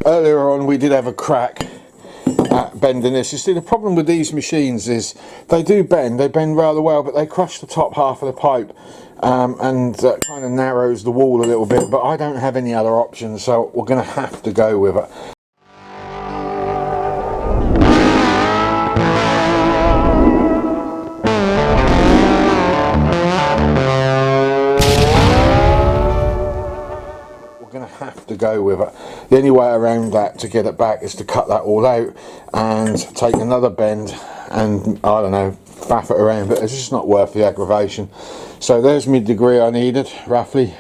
earlier on we did have a crack at bending this. You see, the problem with these machines is they do bend, they bend rather well, but they crush the top half of the pipe, and that kind of narrows the wall a little bit. But I don't have any other options, so we're going to have to go with it. The only way around that to get it back is to cut that all out and take another bend and, I don't know, faff it around, but it's just not worth the aggravation. So there's my degree I needed, roughly.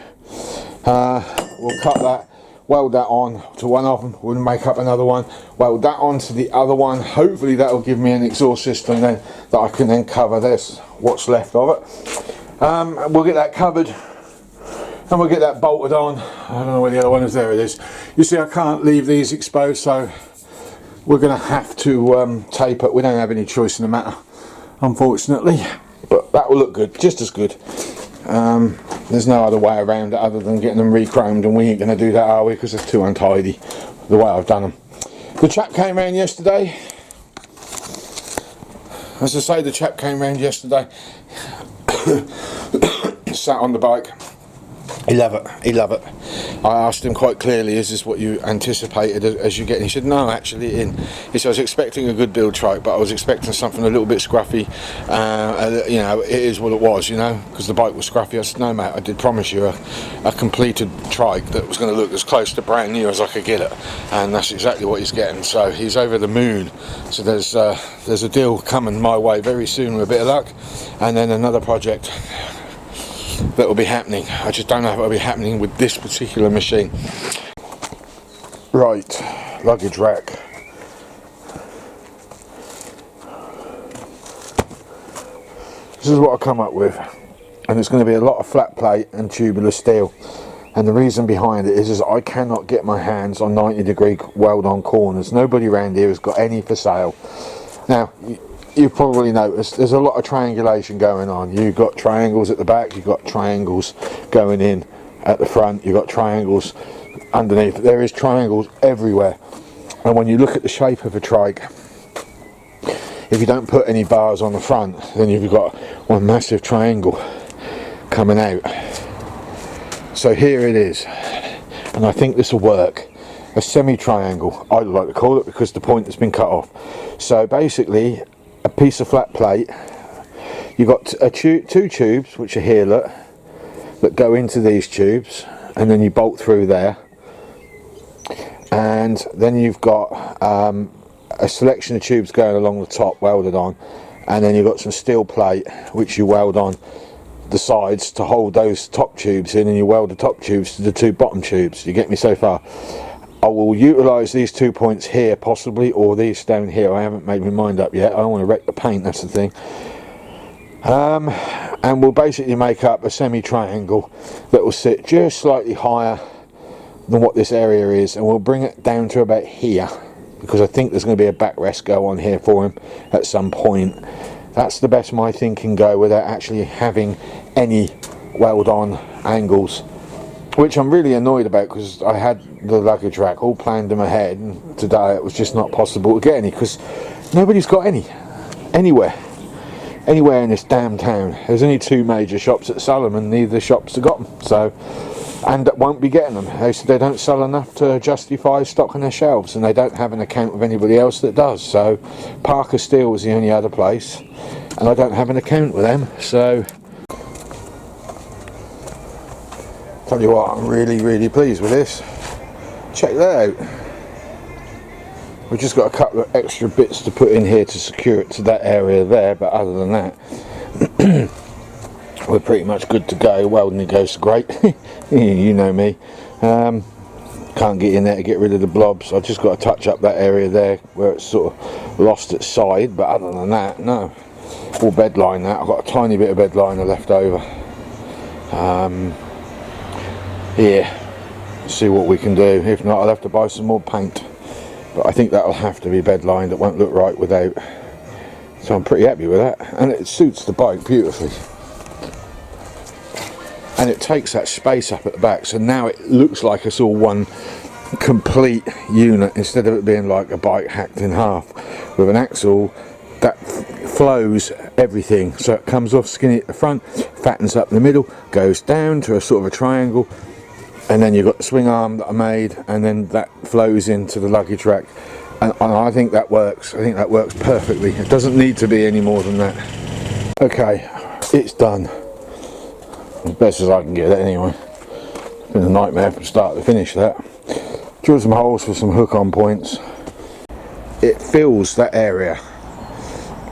We'll cut that, weld that on to one of them, we'll make up another one, weld that on to the other one. Hopefully that will give me an exhaust system then that I can then cover this, what's left of it. We'll get that covered. And we'll get that bolted on. I don't know where the other one is. There it is. You see, I can't leave these exposed, so we're going to have to tape it. We don't have any choice in the matter, unfortunately. But that will look good, just as good. There's no other way around it other than getting them re-chromed, and we ain't going to do that, are we? Because it's too untidy the way I've done them. The chap came round yesterday. As I say, the chap came round yesterday. Sat on the bike. He love it, he love it. I asked him quite clearly, is this what you anticipated as you get? And he said, no, actually, he said, I was expecting a good build trike, but I was expecting something a little bit scruffy. You know, it is what it was, you know, because the bike was scruffy. I said, no, mate, I did promise you a completed trike that was going to look as close to brand new as I could get it. And that's exactly what he's getting. So he's over the moon. So there's a deal coming my way very soon with a bit of luck. And then another project that will be happening. I just don't know if it will be happening with this particular machine. Right, luggage rack. This is what I come up with, and it's going to be a lot of flat plate and tubular steel. And the reason behind it is I cannot get my hands on 90-degree weld-on corners. Nobody around here has got any for sale. Now, you've probably noticed there's a lot of triangulation going on. You've got triangles at the back, you've got triangles going in at the front, you've got triangles underneath. There is triangles everywhere. And when you look at the shape of a trike, if you don't put any bars on the front, then you've got one massive triangle coming out. So here it is, and I think this will work. A semi-triangle, I'd like to call it, because the point has been cut off. So basically, a piece of flat plate, you've got two tubes which are here, look, that go into these tubes, and then you bolt through there, and then you've got a selection of tubes going along the top welded on, and then you've got some steel plate which you weld on the sides to hold those top tubes in, and you weld the top tubes to the two bottom tubes. You get me so far? I will utilise these 2 points here possibly, or these down here. I haven't made my mind up yet. I don't want to wreck the paint, that's the thing. And we'll basically make up a semi-triangle that will sit just slightly higher than what this area is, and we'll bring it down to about here, because I think there's going to be a backrest go on here for him at some point. That's the best my thing can go without actually having any weld-on angles, which I'm really annoyed about, because I had the luggage rack all planned in my head, and today it was just not possible to get any, because nobody's got any anywhere in this damn town. There's only two major shops that sell them, and neither shops have got them, so, and won't be getting them. They said they don't sell enough to justify stocking their shelves, and they don't have an account with anybody else that does. So Parker Steel was the only other place, and I don't have an account with them. So tell you what, I'm really pleased with this. Check that out. We've just got a couple of extra bits to put in here to secure it to that area there, but other than that we're pretty much good to go. Welding it goes great. You know me. Can't get in there to get rid of the blobs. I've just got to touch up that area there where it's sort of lost its side, but other than that, no. We'll bed line that. I've got a tiny bit of bed liner left over. Yeah, see what we can do. If not, I'll have to buy some more paint, but I think that'll have to be bed lined. It won't look right without, so I'm pretty happy with that, and it suits the bike beautifully, and it takes that space up at the back, so now it looks like it's all one complete unit instead of it being like a bike hacked in half. With an axle that flows everything, so it comes off skinny at the front, fattens up in the middle, goes down to a sort of a triangle, and then you've got the swing arm that I made, and then that flows into the luggage rack, and I think that works. I think that works perfectly. It doesn't need to be any more than that. Okay, it's done as best as I can get it anyway. It's been a nightmare from start to finish. That drill some holes for some hook on points. It fills that area.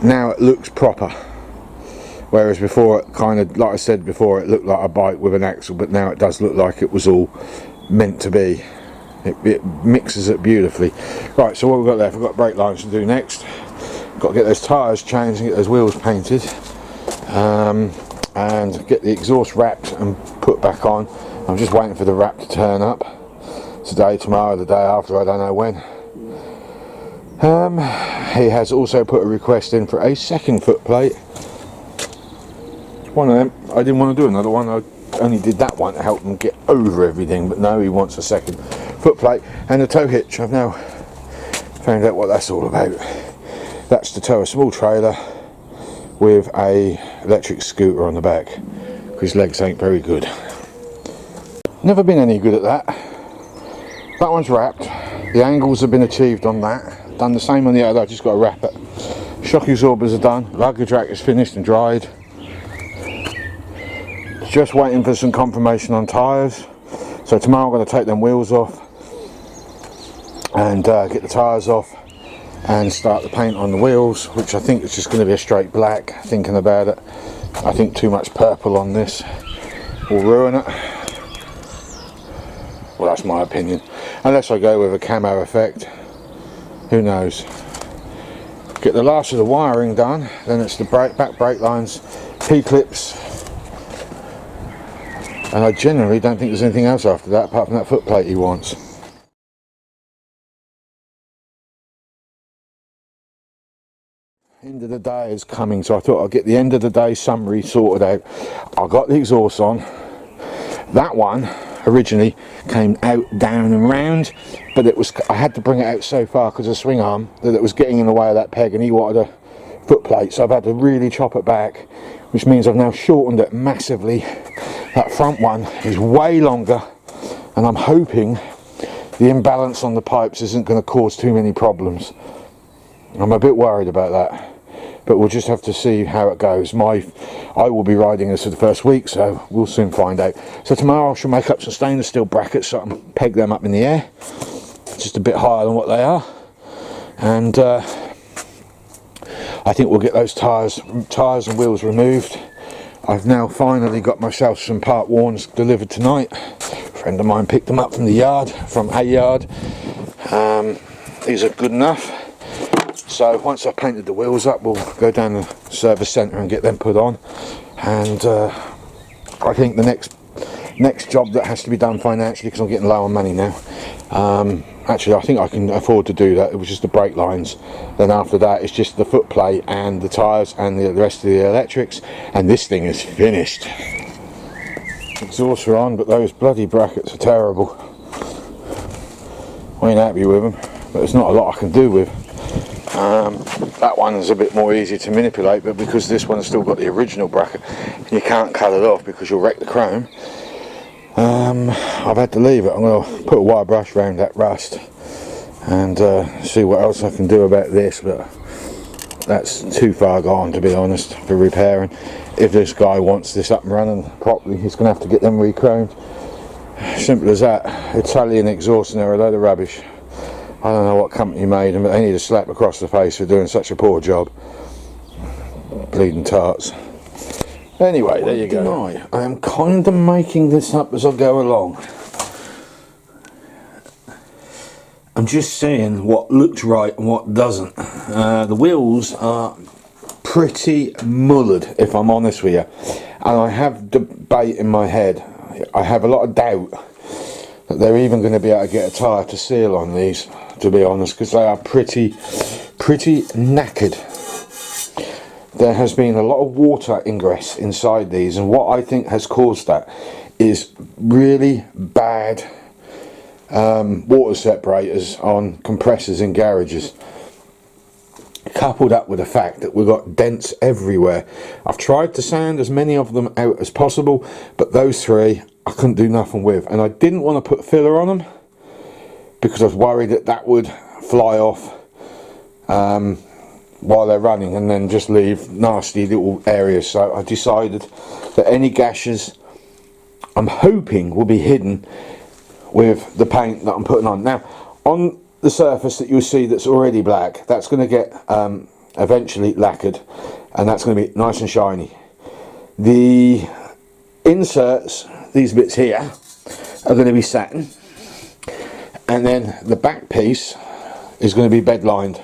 Now it looks proper, whereas before it kind of, like I said before, it looked like a bike with an axle, but now it does look like it was all meant to be. It mixes it beautifully. Right, so what we've got left, we've got brake lines to do next. Got to get those tyres changed and get those wheels painted, and get the exhaust wrapped and put back on. I'm just waiting for the wrap to turn up today, tomorrow, the day after, I don't know when. He has also put a request in for a second foot plate. One of them, I didn't want to do another one, I only did that one to help him get over everything, but no, he wants a second foot plate and a tow hitch. I've now found out what that's all about. That's to tow a small trailer with a electric scooter on the back, because his legs ain't very good. Never been any good at that. That one's wrapped, the angles have been achieved on that. Done the same on the other, I've just got to wrap it. Shock absorbers are done, luggage rack is finished and dried. Just waiting for some confirmation on tyres. So tomorrow I'm going to take them wheels off and get the tyres off and start the paint on the wheels, which I think is just going to be a straight black. Thinking about it, I think too much purple on this will ruin it. Well, that's my opinion. Unless I go with a camo effect. Who knows? Get the last of the wiring done, then it's the back brake lines, P-clips, and I generally don't think there's anything else after that apart from that foot plate he wants. End of the day is coming, so I thought I'd get the end of the day summary sorted out. I got the exhaust on. That one originally came out, down and round, but it was, I had to bring it out so far because of the swing arm that it was getting in the way of that peg, and he wanted a foot plate, so I've had to really chop it back, which means I've now shortened it massively. That front one is way longer, and I'm hoping the imbalance on the pipes isn't going to cause too many problems. I'm a bit worried about that, but we'll just have to see how it goes. I will be riding this for the first week, so we'll soon find out. So tomorrow I shall make up some stainless steel brackets so I can peg them up in the air, just a bit higher than what they are, and I think we'll get those tyres and wheels removed. I've now finally got myself some part warns delivered tonight. A friend of mine picked them up from the yard, from a yard. These are good enough. So once I've painted the wheels up, we'll go down the service centre and get them put on. And I think the next job that has to be done financially, because I'm getting low on money now. Actually, I think I can afford to do that. It was just the brake lines. Then after that, it's just the foot plate and the tyres and the rest of the electrics. And this thing is finished. Exhausts are on, but those bloody brackets are terrible. I ain't happy with them, but there's not a lot I can do with. That one is a bit more easy to manipulate, but because this one's still got the original bracket, you can't cut it off because you'll wreck the chrome. I've had to leave it. I'm going to put a wire brush around that rust and see what else I can do about this, but that's too far gone, to be honest, for repairing. If this guy wants this up and running properly, he's going to have to get them re-chromed. Simple as that. Italian exhaust and they're a load of rubbish. I don't know what company made them, but they need a slap across the face for doing such a poor job. Bleeding tarts. Anyway, there you go. I am kind of making this up as I go along. I'm just seeing what looks right and what doesn't. The wheels are pretty mullered, if I'm honest with you. And I have debate in my head. I have a lot of doubt that they're even going to be able to get a tyre to seal on these, to be honest, because they are pretty knackered. There has been a lot of water ingress inside these, and what I think has caused that is really bad water separators on compressors in garages, coupled up with the fact that we've got dents everywhere. I've tried to sand as many of them out as possible, but those three I couldn't do nothing with, and I didn't want to put filler on them because I was worried that that would fly off while they're running and then just leave nasty little areas. So I decided that any gashes I'm hoping will be hidden with the paint that I'm putting on. Now on the surface that you'll see that's already black, that's going to get eventually lacquered, and that's going to be nice and shiny. The inserts, these bits here, are going to be satin, and then the back piece is going to be bed lined.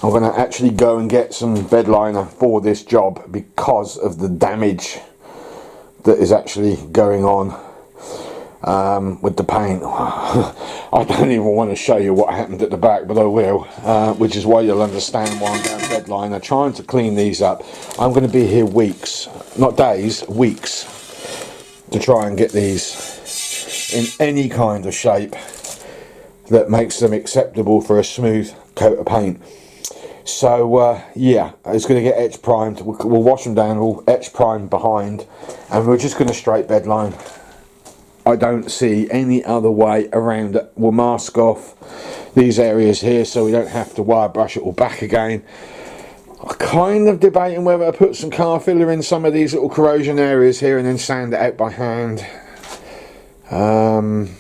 I'm going to actually go and get some bed liner for this job because of the damage that is actually going on with the paint. I don't even want to show you what happened at the back, but I will, which is why you'll understand why I'm going bed liner, trying to clean these up. I'm going to be here weeks, not days, weeks, to try and get these in any kind of shape that makes them acceptable for a smooth coat of paint. So yeah, it's going to get etch primed. We'll wash them down, we'll etch prime behind, and we're just going to straight bed line. I don't see any other way around it. We'll mask off these areas here so we don't have to wire brush it all back again. I'm kind of debating whether to put some car filler in some of these little corrosion areas here and then sand it out by hand.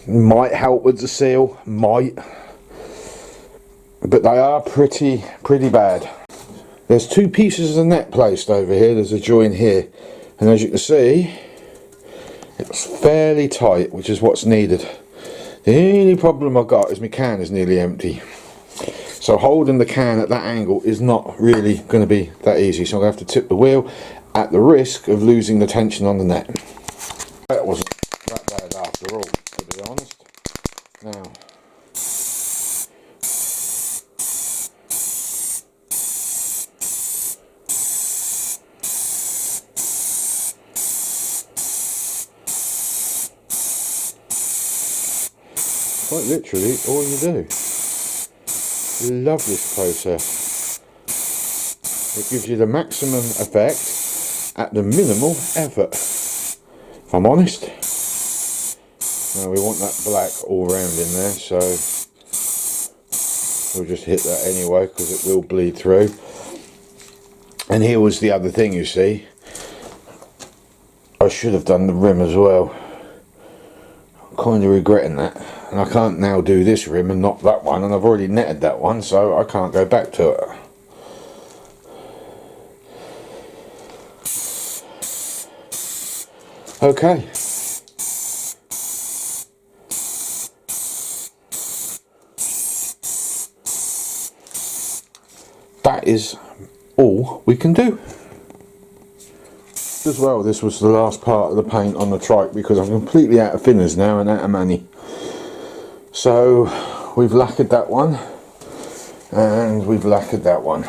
Might help with the seal, might. But they are pretty bad. There's two pieces of net placed over here. There's a joint here, and as you can see, it's fairly tight, which is what's needed. The only problem I've got is my can is nearly empty, so holding the can at that angle is not really going to be that easy. So I'm going to have to tip the wheel at the risk of losing the tension on the net. That wasn't that bad after all, to be honest. Now, quite literally all you do. Love this process. It gives you the maximum effect at the minimal effort, if I'm honest. Now we want that black all round in there, so we'll just hit that anyway because it will bleed through. And here was the other thing, you see, I should have done the rim as well. I'm kind of regretting that. And I can't now do this rim and not that one, and I've already netted that one, so I can't go back to it. Okay. That is all we can do. As well, this was the last part of the paint on the Trike because I'm completely out of thinners now and out of money. So we've lacquered that one and we've lacquered that one.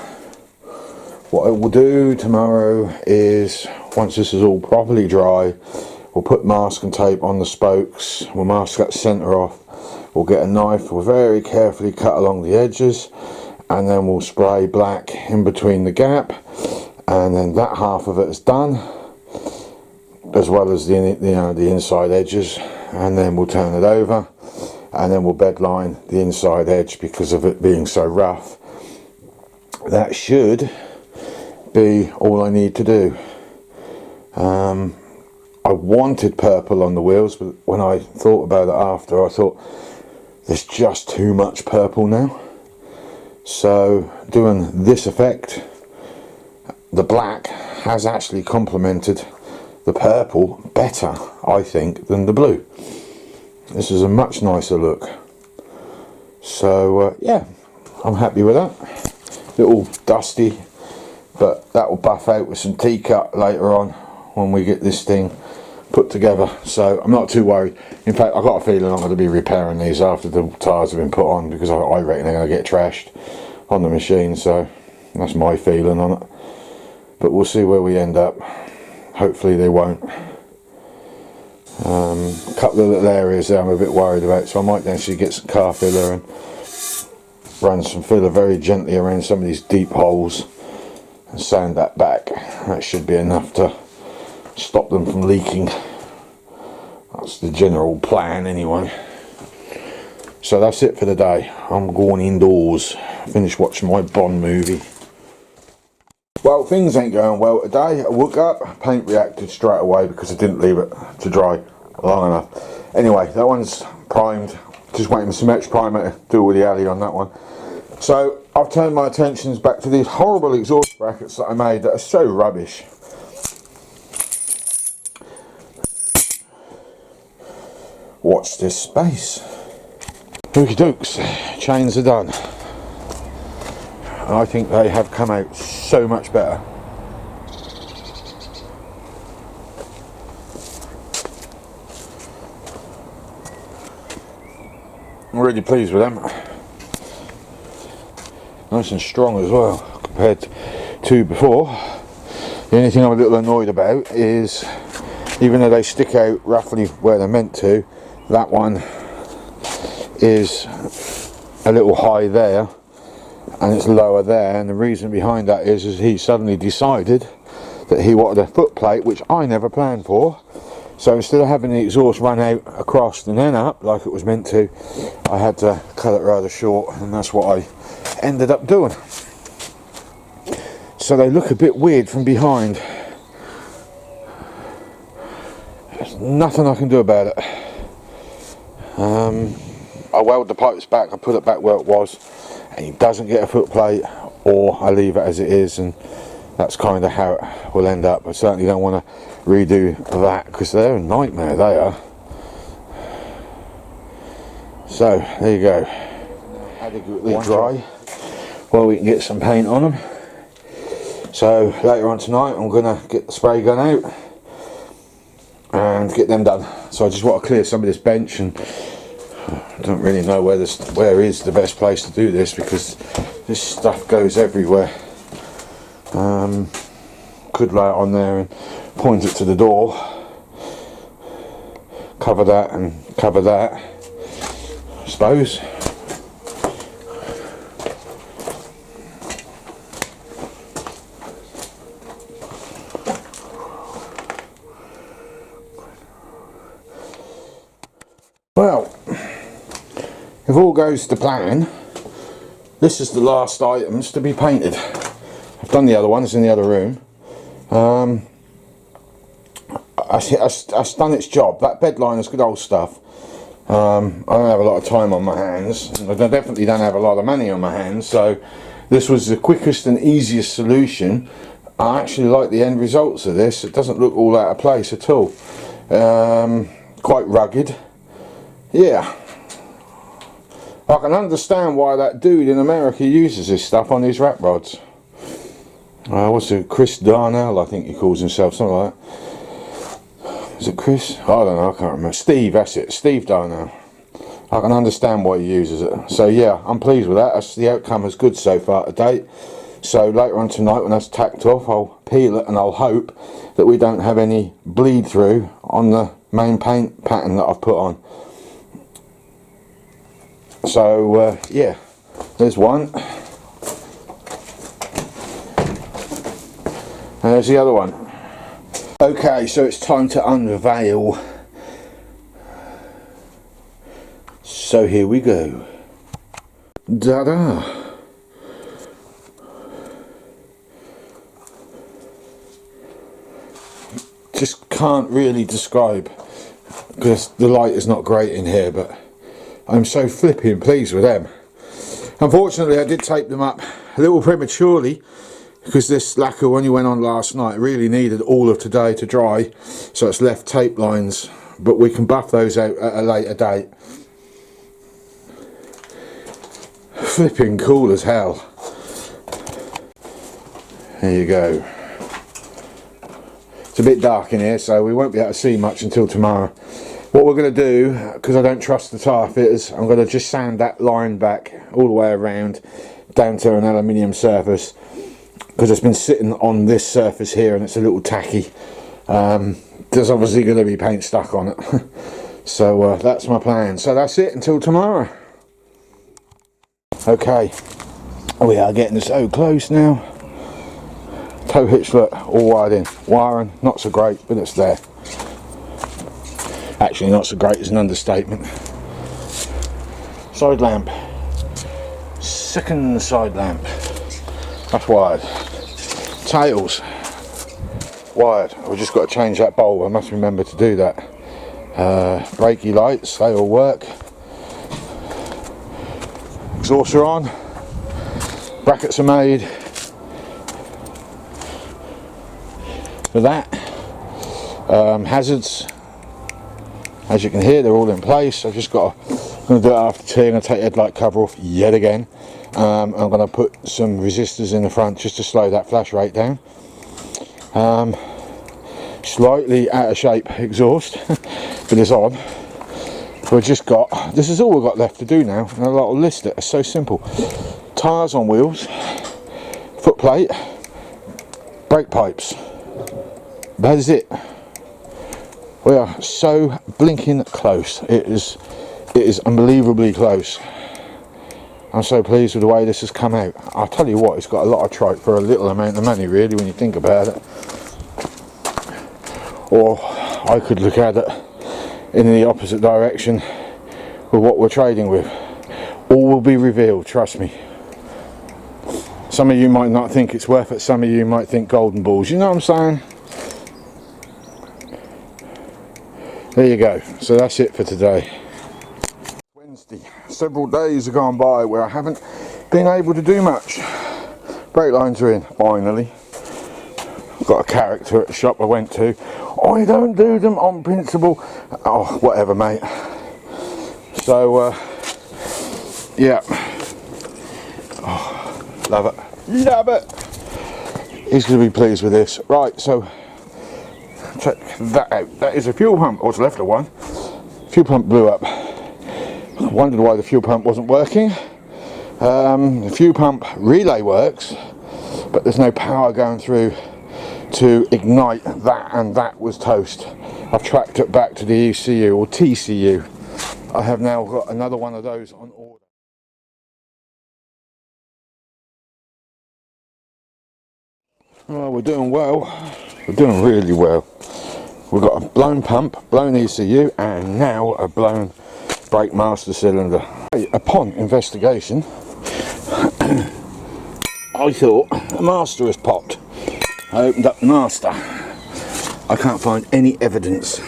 What I will do tomorrow is, once this is all properly dry, we'll put masking tape on the spokes, we'll mask that centre off, we'll get a knife, we'll very carefully cut along the edges, and then we'll spray black in between the gap, and then that half of it is done, as well as the inside edges, and then we'll turn it over, and then we'll bed line the inside edge because of it being so rough. That should be all I need to do. I wanted purple on the wheels, but when I thought about it after, I thought there's just too much purple now. So doing this effect, the black has actually complemented the purple better, I think, than the blue. This is a much nicer look. So yeah, I'm happy with that. Little dusty, but that will buff out with some T-cut later on when we get this thing put together, so I'm not too worried. In fact, I've got a feeling I'm going to be repairing these after the tyres have been put on, because I reckon they're going to get trashed on the machine, so that's my feeling on it. But we'll see where we end up. Hopefully they won't. A couple of little areas there I'm a bit worried about, so I might actually get some car filler and run some filler very gently around some of these deep holes and sand that back. That should be enough to stop them from leaking. That's the general plan anyway. So that's it for the day. I'm going indoors, finish watching my Bond movie. Well, things ain't going well today. I woke up, paint reacted straight away because I didn't leave it to dry long enough. Anyway, that one's primed, just waiting for some extra primer to do with the alley on that one. So I've turned my attentions back to these horrible exhaust brackets that I made that are so rubbish. Watch this space. Okie dokes, chains are done. I think they have come out so much better. I'm really pleased with them. Nice and strong as well compared to before. The only thing I'm a little annoyed about is, even though they stick out roughly where they're meant to, that one is a little high there and it's lower there, and the reason behind that is he suddenly decided that he wanted a foot plate, which I never planned for. So instead of having the exhaust run out across and then up like it was meant to, I had to cut it rather short, and that's what I ended up doing. So they look a bit weird from behind. There's nothing I can do about it. I weld the pipes back, I put it back where it was, and he doesn't get a foot plate, or I leave it as it is, and that's kind of how it will end up. I certainly don't want to redo that because they're a nightmare, they are. So there you go, adequately dry. Well, we can get some paint on them. So later on tonight I'm going to get the spray gun out and get them done. So I just want to clear some of this bench, and I don't really know where is the best place to do this because this stuff goes everywhere. Could lay it on there and point it to the door, cover that and cover that, I suppose. Well, if all goes to plan, this is the last items to be painted. I've done the other ones in the other room. It's done its job. That bed line is good old stuff. I don't have a lot of time on my hands. I definitely don't have a lot of money on my hands, so this was the quickest and easiest solution. I actually like the end results of this. It doesn't look all out of place at all. Quite rugged. Yeah, I can understand why that dude in America uses this stuff on his rat rods. What's it, Chris Darnell, I think he calls himself, something like that. Is it Chris? I don't know, I can't remember. Steve, that's it, Steve Darnell. I can understand why he uses it. So yeah, I'm pleased with that. The outcome is good so far to date. So later on tonight, when that's tacked off, I'll peel it and I'll hope that we don't have any bleed through on the main paint pattern that I've put on. So yeah, there's one, and there's the other one. Okay, so it's time to unveil. So here we go. Ta-da! Just can't really describe because the light is not great in here, but I'm so flipping pleased with them. Unfortunately, I did tape them up a little prematurely because this lacquer only went on last night. It really needed all of today to dry, so it's left tape lines, but we can buff those out at a later date. Flipping cool as hell. There you go. It's a bit dark in here, so we won't be able to see much until tomorrow. What we're going to do, because I don't trust the tyre fitters, I'm going to just sand that line back all the way around down to an aluminium surface, because it's been sitting on this surface here and it's a little tacky. There's obviously going to be paint stuck on it. So that's my plan. So that's it until tomorrow. Okay, we are getting so close now. Tow hitch, look, all wired in. Wiring, not so great, but it's there. Actually, not so great is an understatement. Side lamp. Second side lamp. That's wired. Tails. Wired. We've just got to change that bulb. I must remember to do that. Brakey lights, they all work. Exhausts are on. Brackets are made. For that. Hazards. As you can hear, they're all in place. I've just got to, I'm going to do it after tea. I'm going to take the headlight cover off yet again. I'm going to put some resistors in the front just to slow that flash rate down. Slightly out of shape exhaust, but it's on. We've just got, this is all we've got left to do now, and a lot of list it. It's so simple. Tyres on wheels, foot plate, brake pipes. That is it. We are so blinking close. It is unbelievably close. I'm so pleased with the way this has come out. I'll tell you what, it's got a lot of trike for a little amount of money, really, when you think about it. Or I could look at it in the opposite direction with what we're trading with. All will be revealed, trust me. Some of you might not think it's worth it, some of you might think golden balls, you know what I'm saying? There you go, so that's it for today. Wednesday, several days have gone by where I haven't been able to do much. Brake lines are in, finally. Got a character at the shop I went to. I don't do them on principle. Oh, whatever, mate. So, yeah. Oh, love it. Love it. He's going to be pleased with this. Right, so check that out. That is a fuel pump. What's left of one. Fuel pump blew up. I wondered why the fuel pump wasn't working. The fuel pump relay works, but there's no power going through to ignite that, and that was toast. I've tracked it back to the ECU or TCU. I have now got another one of those on order. Well, we're doing well. We're doing really well. We've got a blown pump, blown ECU, and now a blown brake master cylinder. Upon investigation, I thought the master has popped. I opened up the master. I can't find any evidence.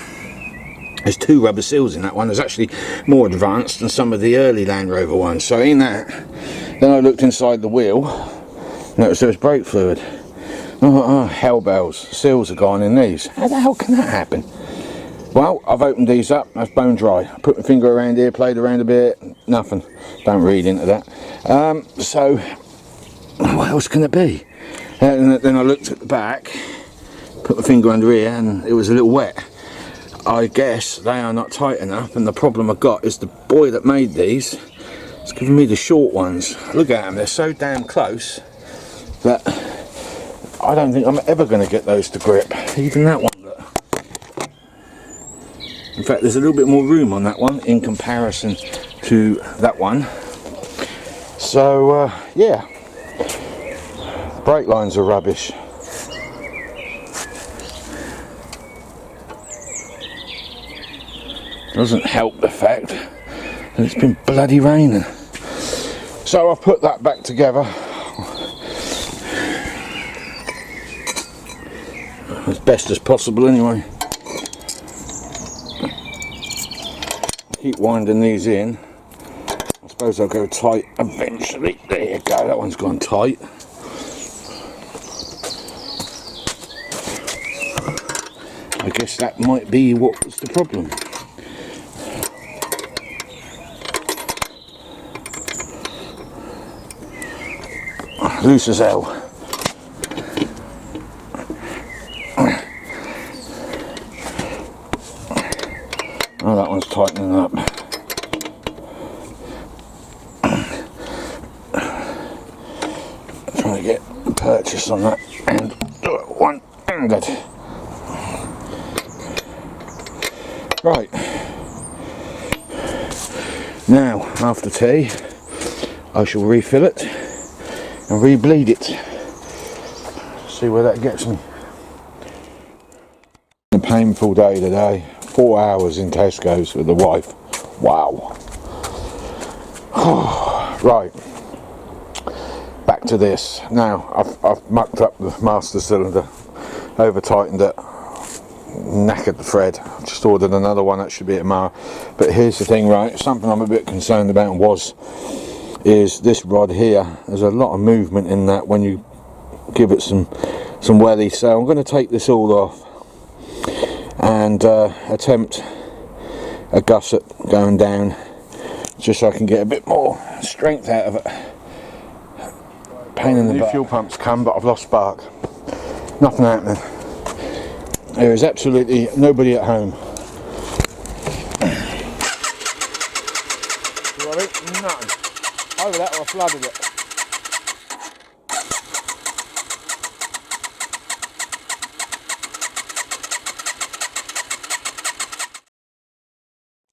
There's 2 rubber seals in that one. There's actually more advanced than some of the early Land Rover ones. So in that, then I looked inside the wheel, noticed there was brake fluid. Oh, hell bells, seals are gone in these. How the hell can that happen? Well, I've opened these up, that's bone dry. I put my finger around here, played around a bit, nothing. Don't read into that. So, what else can it be? And then I looked at the back, put my finger under here, and it was a little wet. I guess they are not tight enough, and the problem I've got is the boy that made these is giving me the short ones. Look at them, they're so damn close that I don't think I'm ever going to get those to grip. Even that one, look. In fact, there's a little bit more room on that one in comparison to that one. So, yeah. Brake lines are rubbish. Doesn't help the fact that it's been bloody raining. So I've put that back together as best as possible anyway. Keep winding these in. I suppose I'll go tight eventually. There you go, that one's gone tight. I guess that might be what was the problem. Loose as hell. Oh, that one's tightening up. Trying to get purchase on that and do it one-handed. Right, now after tea I shall refill it and re-bleed it. See where that gets me. A painful day today. 4 hours in Tesco's with the wife. Wow. Right, back to this. Now I've mucked up the master cylinder, over tightened it, knackered the thread. I've just ordered another one, that should be at tomorrow. But here's the thing, right, something I'm a bit concerned about is this rod here. There's a lot of movement in that when you give it some welly, so I'm going to take this all off and attempt a gusset going down, just so I can get a bit more strength out of it. Pain in the butt. New fuel pumps come, but I've lost spark. Nothing happening. There is absolutely nobody at home. None. Over that, or I flooded it.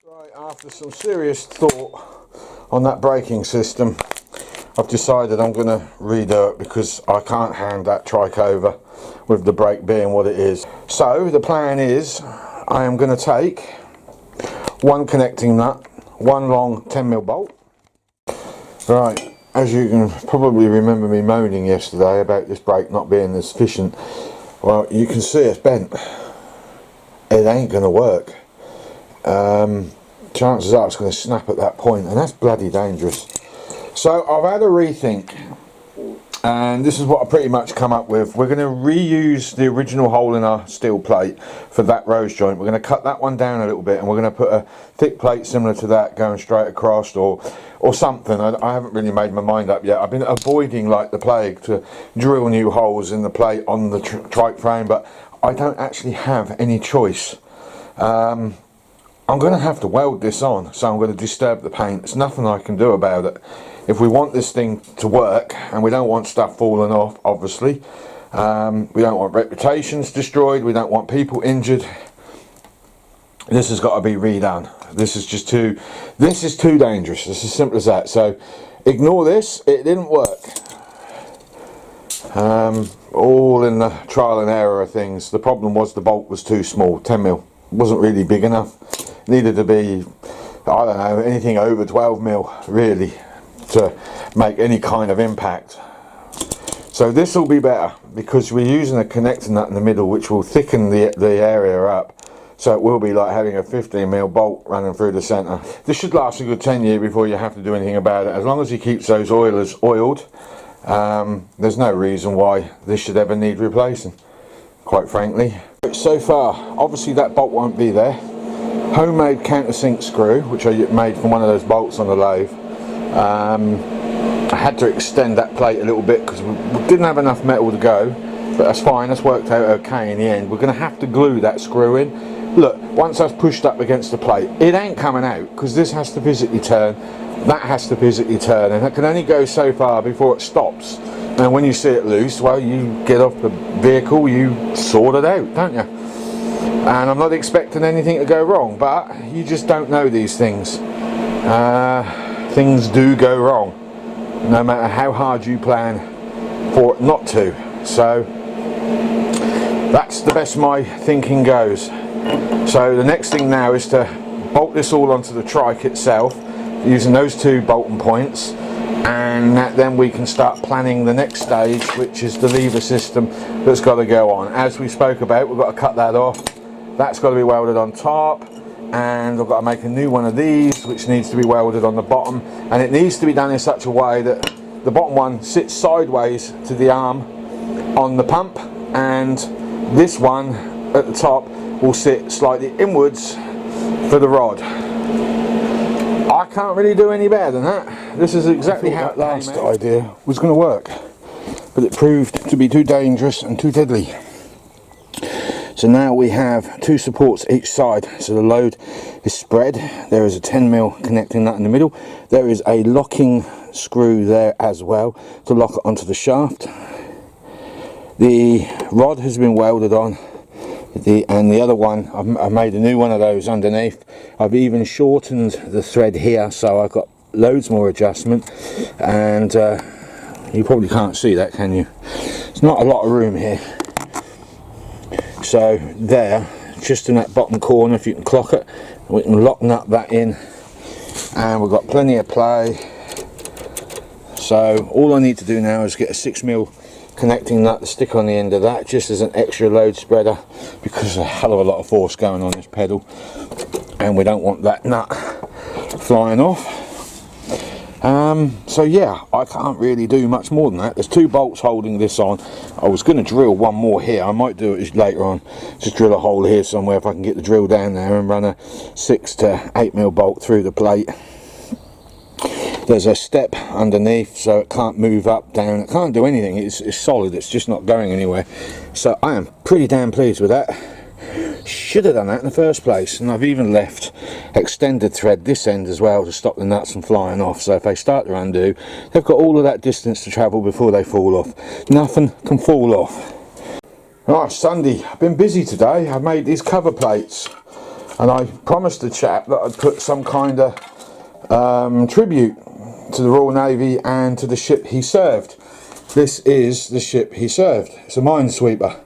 Right, after some serious thought on that braking system, I've decided I'm going to redo it because I can't hand that trike over with the brake being what it is. So the plan is I am going to take one connecting nut, one long 10mm bolt. Right, as you can probably remember me moaning yesterday about this brake not being as efficient, well, you can see it's bent. It ain't going to work. Chances are it's going to snap at that point, and that's bloody dangerous. So I've had a rethink, and this is what I pretty much come up with. We're going to reuse the original hole in our steel plate for that rose joint. We're going to cut that one down a little bit, and we're going to put a thick plate similar to that going straight across, or something. I haven't really made my mind up yet. I've been avoiding like the plague to drill new holes in the plate on the trike frame, but I don't actually have any choice. I'm going to have to weld this on, so I'm going to disturb the paint. There's nothing I can do about it. If we want this thing to work, and we don't want stuff falling off, obviously, we don't want reputations destroyed, we don't want people injured, this has got to be redone. This is just too dangerous. It's as simple as that. So ignore this, it didn't work. All in the trial and error of things. The problem was the bolt was too small. 10mm wasn't really big enough. Needed to be, I don't know, anything over 12mm really to make any kind of impact. So this will be better because we're using a connector nut in the middle, which will thicken the area up. So it will be like having a 15mm bolt running through the centre. This should last a good 10 years before you have to do anything about it. As long as he keeps those oilers oiled, there's no reason why this should ever need replacing, quite frankly. So far, obviously that bolt won't be there. Homemade countersink screw, which I made from one of those bolts on the lathe. I had to extend that plate a little bit because we didn't have enough metal to go, but that's fine, that's worked out okay in the end. We're going to have to glue that screw in. Look, once that's pushed up against the plate, it ain't coming out because this has to physically turn, that has to physically turn, and it can only go so far before it stops. And when you see it loose, well, you get off the vehicle, you sort it out, don't you? And I'm not expecting anything to go wrong, but you just don't know these things. Things do go wrong, no matter how hard you plan for it not to. So that's the best my thinking goes. So the next thing now is to bolt this all onto the trike itself using those two bolting points, and then we can start planning the next stage, which is the lever system that's got to go on. As we spoke about, we've got to cut that off. That's got to be welded on top, and I've got to make a new one of these which needs to be welded on the bottom, and it needs to be done in such a way that the bottom one sits sideways to the arm on the pump, and this one at the top will sit slightly inwards for the rod. I can't really do any better than that. This is exactly how that last idea was going to work, but it proved to be too dangerous and too deadly. So now we have two supports each side, so the load is spread. There is a 10mm connecting nut in the middle. There is a locking screw there as well to lock it onto the shaft. The rod has been welded on And the other one, I've made a new one of those underneath. I've even shortened the thread here, so I've got loads more adjustment. And you probably can't see that, can you? There's not a lot of room here. So there, just in that bottom corner, if you can clock it, we can lock nut that in, and we've got plenty of play. So all I need to do now is get a 6mm connecting nut to stick on the end of that, just as an extra load spreader, because there's a hell of a lot of force going on this pedal and we don't want that nut flying off. So yeah, I can't really do much more than that. There's 2 bolts holding this on. I was going to drill one more here. I might do it later on, just drill a hole here somewhere if I can get the drill down there and run a 6 to 8mm bolt through the plate. There's a step underneath, so it can't move up, down, it can't do anything. It's solid, it's just not going anywhere. So I am pretty damn pleased with that. Should have done that in the first place. And I've even left extended thread this end as well to stop the nuts from flying off, so if they start to undo, they've got all of that distance to travel before they fall off. Nothing can fall off. Right, Sunday, I've been busy today. I've made these cover plates, and I promised the chap that I'd put some kind of tribute to the Royal Navy and to the ship he served. This is the ship he served. It's a minesweeper.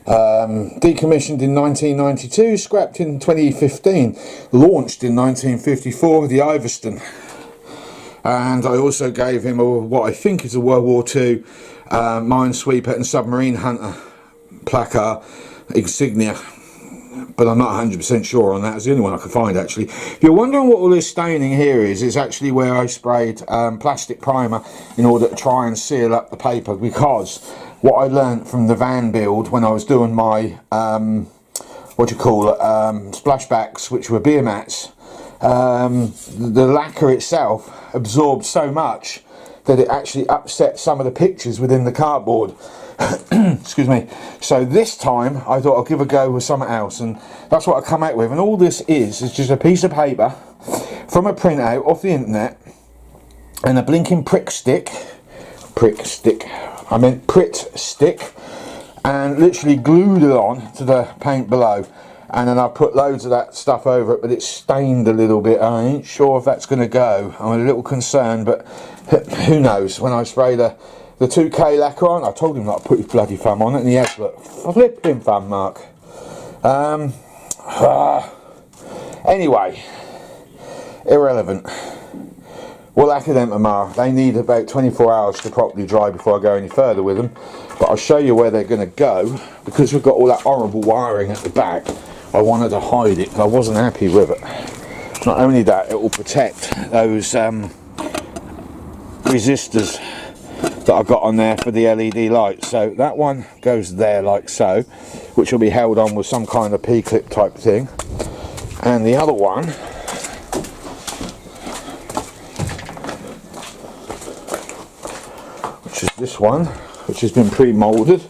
Decommissioned in 1992, scrapped in 2015, launched in 1954, the Iveston. And I also gave him what I think is a World War II minesweeper and submarine hunter placard insignia, but I'm not 100% sure on that. It's the only one I could find, actually. If you're wondering what all this staining here is, it's actually where I sprayed plastic primer in order to try and seal up the paper, because what I learnt from the van build when I was doing my splashbacks, which were beer mats, the lacquer itself absorbed so much that it actually upset some of the pictures within the cardboard. Excuse me. So this time I thought I'll give a go with something else, and that's what I come out with. And all this is just a piece of paper from a printout off the internet and a blinking Pritt stick, and literally glued it on to the paint below. And then I put loads of that stuff over it, but it's stained a little bit. I ain't sure if that's going to go. I'm a little concerned, but who knows. When I spray the 2K lacquer on, I told him not to put his bloody thumb on it, and he has, look, flipping thumb mark. Anyway, irrelevant. We'll lacquer them tomorrow. They need about 24 hours to properly dry before I go any further with them, but I'll show you where they're going to go, because we've got all that horrible wiring at the back. I wanted to hide it, I wasn't happy with it. Not only that, it will protect those resistors that I got on there for the LED lights. So that one goes there like so, which will be held on with some kind of P-clip type thing, and the other one which is this one, which has been pre-moulded.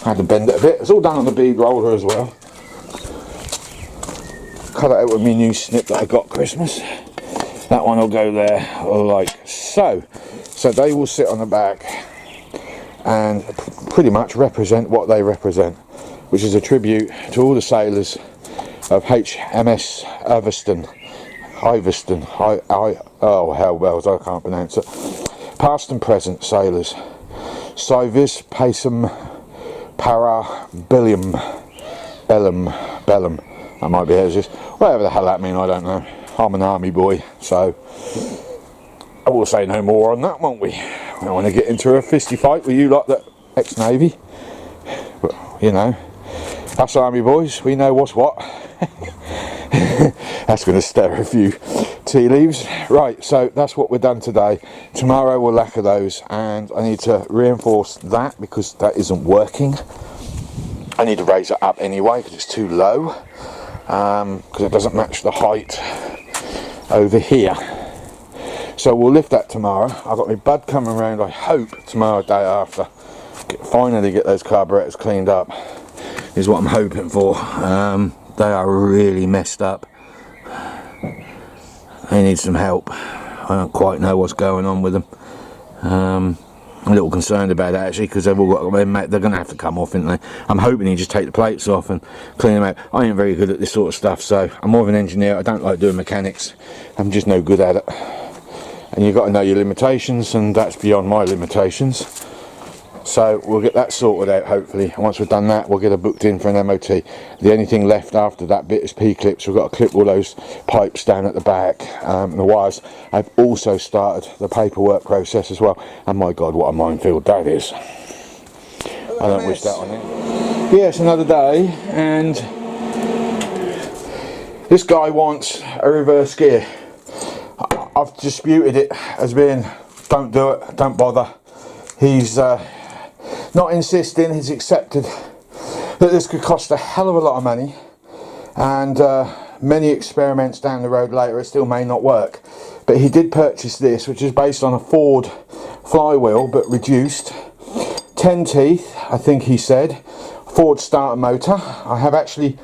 I had to bend it a bit. It's all done on the bead roller as well. Cut it out with my new snip that I got Christmas. That one will go there like so. So they will sit on the back and pretty much represent what they represent, which is a tribute to all the sailors of HMS Iveston. Oh hell bells, I can't pronounce it. Past and present sailors. Civis Pacem Para Bellum. That might be as is. Whatever the hell that means, I don't know. I'm an army boy, so I will say no more on that, won't we? I don't want to get into a fisty fight with you like that ex-Navy. But, you know, us army boys, we know what's what. That's going to stir a few tea leaves. Right, so that's what we're done today. Tomorrow we'll lacquer those, and I need to reinforce that because that isn't working. I need to raise it up anyway because it's too low, because it doesn't match the height over here. So we'll lift that tomorrow. I've got my bud coming around, I hope tomorrow, day after. Finally get those carburetors cleaned up is what I'm hoping for. They are really messed up. They need some help. I don't quite know what's going on with them. I'm a little concerned about that actually, because they've all got, they're going to have to come off, aren't they? I'm hoping he just take the plates off and clean them out. I ain't very good at this sort of stuff, so I'm more of an engineer. I don't like doing mechanics. I'm just no good at it. And you've got to know your limitations, and that's beyond my limitations. So we'll get that sorted out hopefully, and once we've done that we'll get her booked in for an MOT. The only thing left after that bit is P-clips. We've got to clip all those pipes down at the back, and the wires. I've also started the paperwork process as well, and my god, what a minefield that is. I don't wish that on him. Yes, another day, and this guy wants a reverse gear. I've disputed it as being, don't do it, don't bother. He's not insisting, he's accepted that this could cost a hell of a lot of money, and many experiments down the road later it still may not work. But he did purchase this, which is based on a Ford flywheel but reduced, 10 teeth I think he said, Ford starter motor. I have actually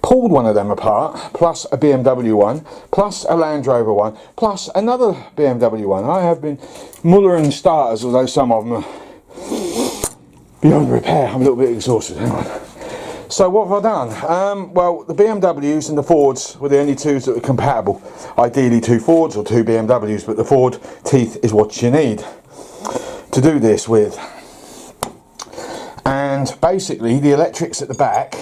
pulled one of them apart, plus a BMW one, plus a Land Rover one, plus another BMW one. I have been mullering starters, although some of them are beyond repair. I'm a little bit exhausted. Hang on. So what have I done? Well, the BMWs and the Fords were the only two that were compatible. Ideally 2 Fords or 2 BMWs, but the Ford teeth is what you need to do this with. And basically the electrics at the back,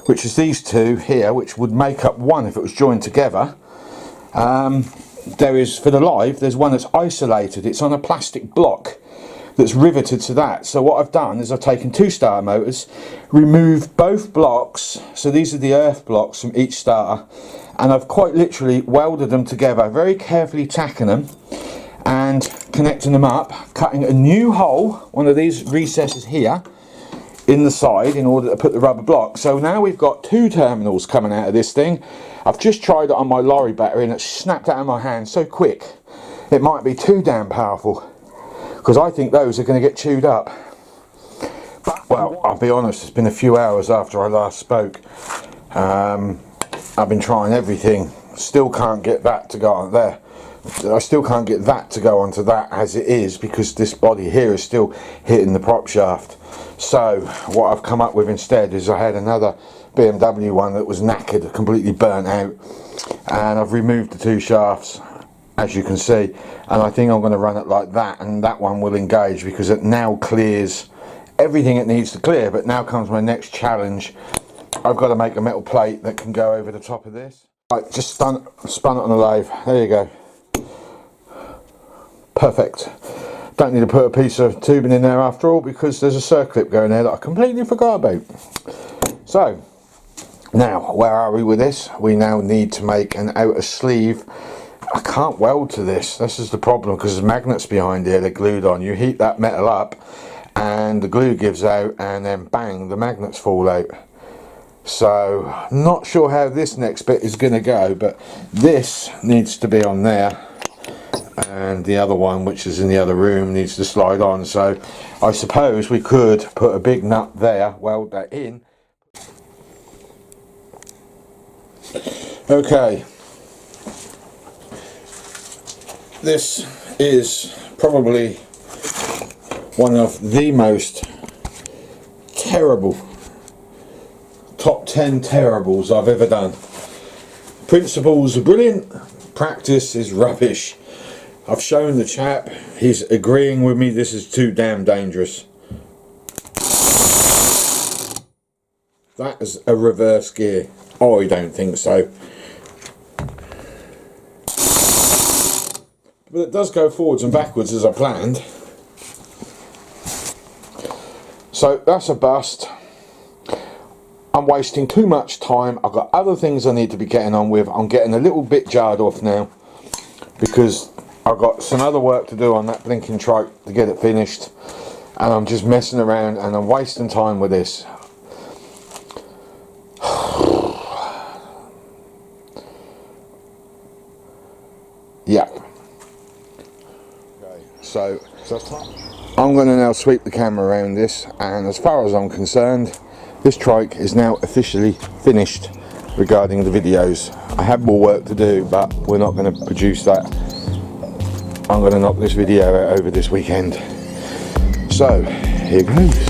which is these two here, which would make up one if it was joined together. There is, for the Live, there's one that's isolated. It's on a plastic block that's riveted to that. So what I've done is I've taken 2 starter motors, removed both blocks, so these are the earth blocks from each starter, and I've quite literally welded them together, very carefully tacking them and connecting them up, cutting a new hole, one of these recesses here, in the side in order to put the rubber block. So now we've got 2 terminals coming out of this thing. I've just tried it on my lorry battery and it snapped out of my hand so quick. It might be too damn powerful, because I think those are going to get chewed up. But, well, I'll be honest, it's been a few hours after I last spoke. I've been trying everything, still can't get that to go on there. I still can't get that to go onto that as it is, because this body here is still hitting the prop shaft. So what I've come up with instead is I had another BMW one that was knackered, completely burnt out, and I've removed the 2 shafts, as you can see, and I think I'm going to run it like that, and that one will engage because it now clears everything it needs to clear. But now comes my next challenge. I've got to make a metal plate that can go over the top of this. Right, just spun it on the lathe. There you go. Perfect. Don't need to put a piece of tubing in there after all, because there's a circlip going there that I completely forgot about. So now where are we with this? We now need to make an outer sleeve. I can't weld to this. This is the problem, because there's magnets behind here, they're glued on. You heat that metal up and the glue gives out, and then bang, the magnets fall out. So not sure how this next bit is going to go, but this needs to be on there, and the other one, which is in the other room, needs to slide on. So I suppose we could put a big nut there, weld that in. Okay, this is probably one of the most terrible, top 10 terribles I've ever done. Principles are brilliant, practice is rubbish. I've shown the chap, he's agreeing with me, this is too damn dangerous. That is a reverse gear. Oh, I don't think so. But it does go forwards and backwards as I planned. So that's a bust. I'm wasting too much time. I've got other things I need to be getting on with. I'm getting a little bit jarred off now, because I've got some other work to do on that blinking trike to get it finished, and I'm just messing around and I'm wasting time with this. Yeah. Okay, so I'm going to now sweep the camera around this, and as far as I'm concerned, this trike is now officially finished regarding the videos. I have more work to do, but we're not going to produce that. I'm going to knock this video out over this weekend. So here goes.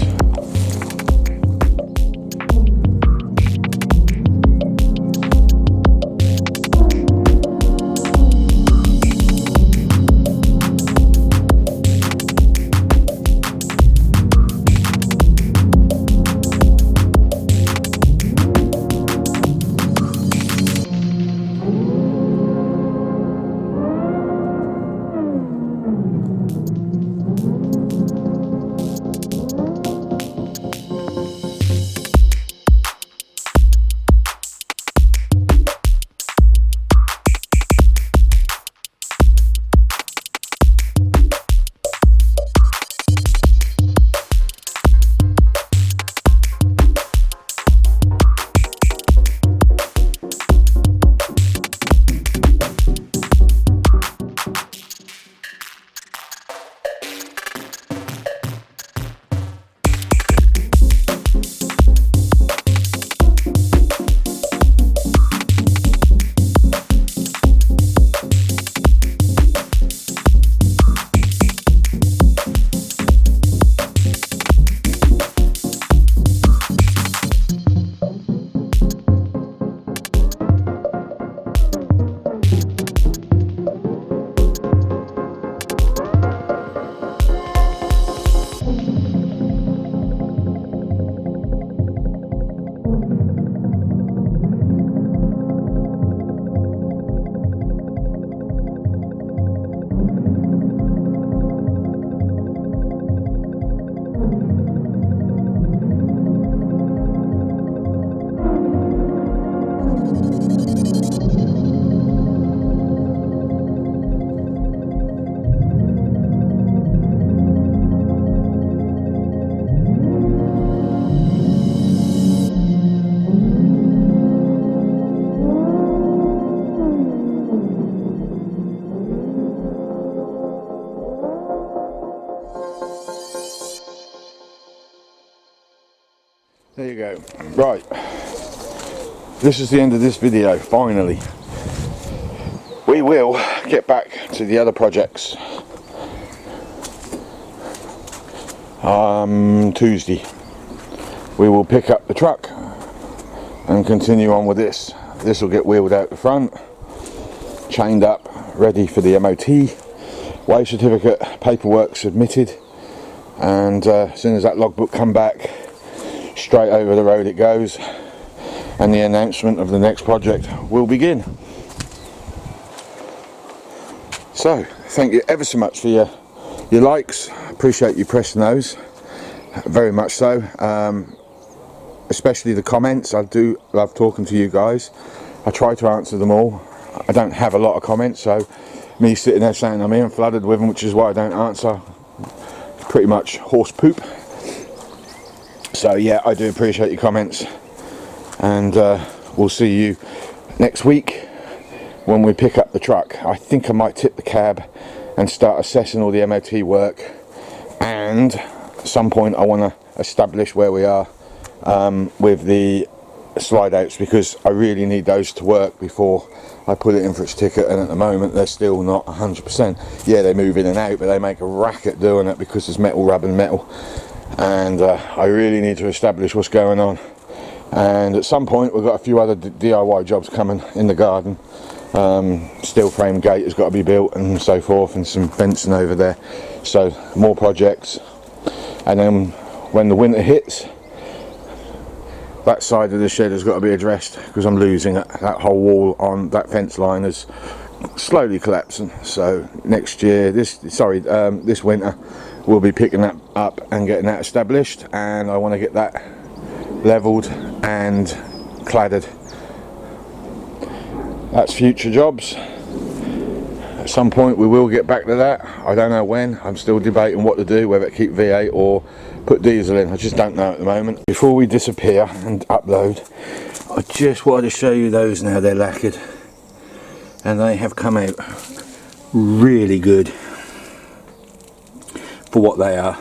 There you go. Right, this is the end of this video. Finally, we will get back to the other projects Tuesday. We will pick up the truck and continue on with this. This will get wheeled out the front, chained up, ready for the MOT, weigh certificate, paperwork submitted, and as soon as that logbook come back, straight over the road it goes, and the announcement of the next project will begin. So thank you ever so much for your likes. Appreciate you pressing those, very much so, especially the comments. I do love talking to you guys. I try to answer them all. I don't have a lot of comments, so me sitting there saying I'm in flooded with them, which is why I don't answer, pretty much horse poop. So yeah, I do appreciate your comments, and we'll see you next week when we pick up the truck. I think I might tip the cab and start assessing all the MOT work, and at some point I want to establish where we are with the slide outs, because I really need those to work before I put it in for its ticket, and at the moment they're still not 100%. Yeah, they move in and out, but they make a racket doing it because there's metal rubbing metal. And I really need to establish what's going on, and at some point we've got a few other DIY jobs coming in the garden. Steel frame gate has got to be built and so forth, and some fencing over there, so more projects. And then when the winter hits, that side of the shed has got to be addressed, because I'm losing it. That whole wall on that fence line is slowly collapsing. So next year, this winter, we'll be picking that up and getting that established, and I want to get that levelled and cladded. That's future jobs. At some point we will get back to that. I don't know when. I'm still debating what to do, whether to keep V8 or put diesel in. I just don't know at the moment. Before we disappear and upload, I just wanted to show you those now. They're lacquered and they have come out really good for what they are.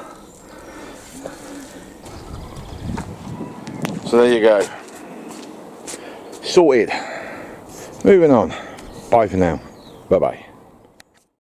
So there you go, sorted. Moving on. Bye for now. Bye bye.